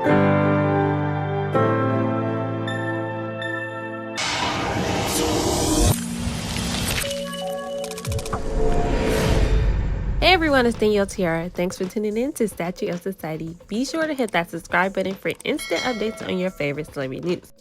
Hey everyone, it's Danielle Tiara. Thanks for tuning in to Statue of Society. Be sure to hit that subscribe button for instant updates on your favorite celebrity news.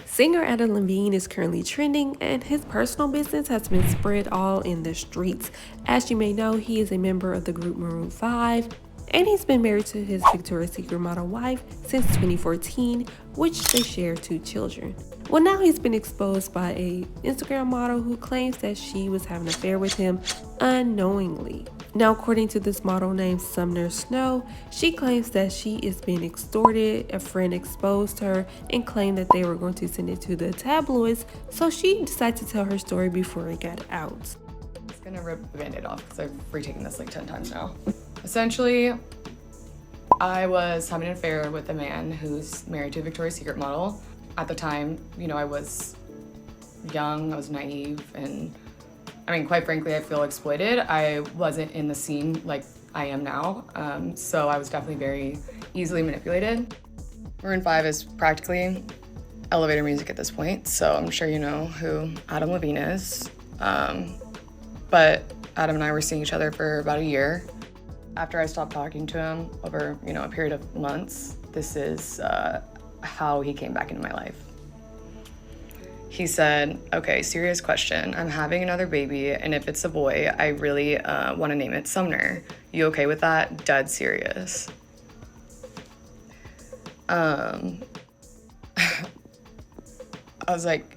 Singer Adam Levine is currently trending, and his personal business has been spread all in the streets. As you may know, he is a member of the group Maroon 5, and he's been married to his Victoria's Secret model wife since 2014, which they share 2 children. Well, now he's been exposed by a Instagram model who claims that she was having an affair with him unknowingly. Now, according to this model named Sumner Snow, she claims that she is being extorted. A friend exposed her and claimed that they were going to send it to the tabloids, so she decided to tell her story before it got out. I'm just gonna rip the band-aid off because I've retaken this like 10 times now. Essentially, I was having an affair with a man who's married to a Victoria's Secret model. At the time, I was young, I was naive, and quite frankly, I feel exploited. I wasn't in the scene like I am now, so I was definitely very easily manipulated. Maroon 5 is practically elevator music at this point, so I'm sure you know who Adam Levine is. But Adam and I were seeing each other for about a year. After I stopped talking to him over, a period of months, this is how he came back into my life. He said, okay, serious question. I'm having another baby, and if it's a boy, I really want to name it Sumner. You okay with that? Dead serious. I was like,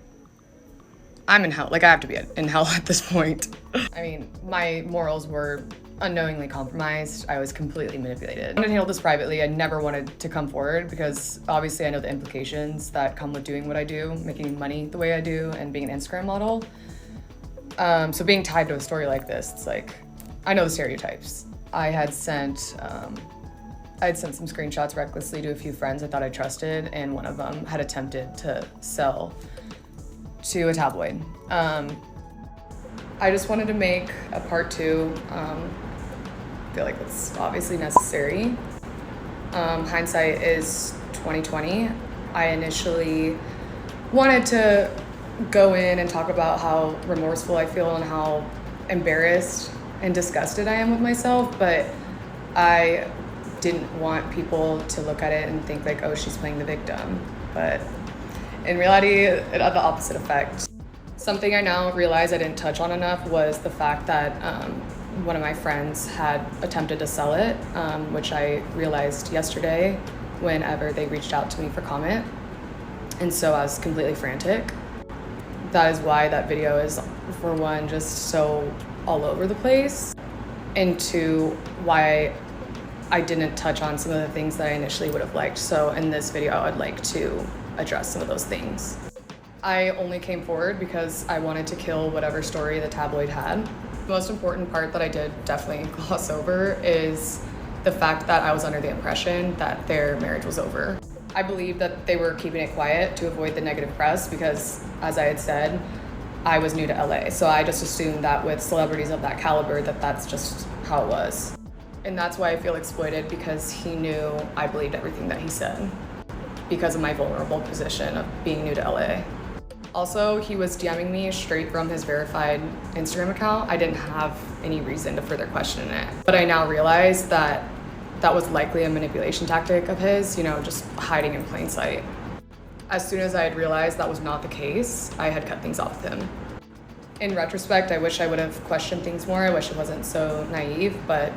I'm in hell. Like, I have to be in hell at this point. My morals were unknowingly compromised. I was completely manipulated. I wanted to handle this privately. I never wanted to come forward because obviously I know the implications that come with doing what I do, making money the way I do, and being an Instagram model. So being tied to a story like this, it's like, I know the stereotypes. I had sent some screenshots recklessly to a few friends I thought I trusted, and one of them had attempted to sell to a tabloid. I just wanted to make a part 2. I feel like it's obviously necessary. Hindsight is 2020. I initially wanted to go in and talk about how remorseful I feel and how embarrassed and disgusted I am with myself, but I didn't want people to look at it and think like, oh, she's playing the victim. But in reality, it had the opposite effect. Something I now realize I didn't touch on enough was the fact that one of my friends had attempted to sell it, which I realized yesterday whenever they reached out to me for comment. And so I was completely frantic. That is why that video is, for one, just so all over the place, and 2, why I didn't touch on some of the things that I initially would have liked. So in this video, I'd like to address some of those things. I only came forward because I wanted to kill whatever story the tabloid had. The most important part that I did definitely gloss over is the fact that I was under the impression that their marriage was over. I believe that they were keeping it quiet to avoid the negative press because, as I had said, I was new to LA. So I just assumed that with celebrities of that caliber, that's just how it was. And that's why I feel exploited, because he knew I believed everything that he said because of my vulnerable position of being new to LA. Also, he was DMing me straight from his verified Instagram account. I didn't have any reason to further question it. But I now realize that that was likely a manipulation tactic of his, just hiding in plain sight. As soon as I had realized that was not the case, I had cut things off with him. In retrospect, I wish I would have questioned things more. I wish I wasn't so naive, but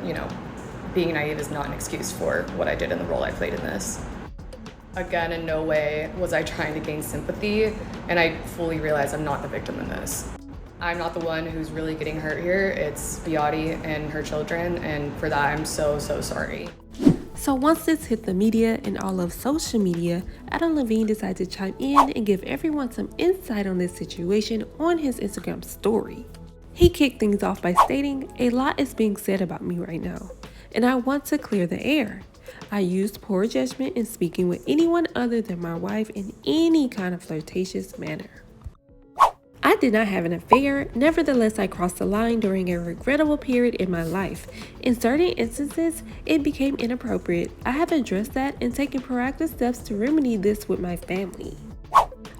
being naive is not an excuse for what I did in the role I played in this. Again, in no way was I trying to gain sympathy, and I fully realize I'm not the victim in this. I'm not the one who's really getting hurt here. It's Beati and her children, and for that, I'm so, so sorry. So once this hit the media and all of social media, Adam Levine decided to chime in and give everyone some insight on this situation on his Instagram story. He kicked things off by stating, "A lot is being said about me right now, and I want to clear the air. I used poor judgment in speaking with anyone other than my wife in any kind of flirtatious manner. I I did not have an affair. Nevertheless, I crossed the line during a regrettable period in my life. In certain instances, it became inappropriate. I have addressed that and taken proactive steps to remedy this with my family.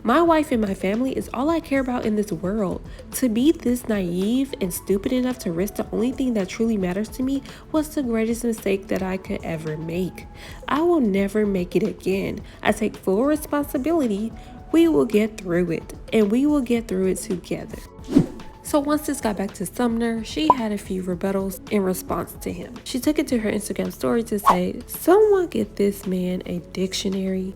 My wife and my family is all I care about in this world. To be this naive and stupid enough to risk the only thing that truly matters to me was the greatest mistake that I could ever make. I will never make it again. I take full responsibility. We will get through it, and we will get through it together. So once this got back to Sumner, she had a few rebuttals in response to him. She took it to her Instagram story to say, "Someone get this man a dictionary."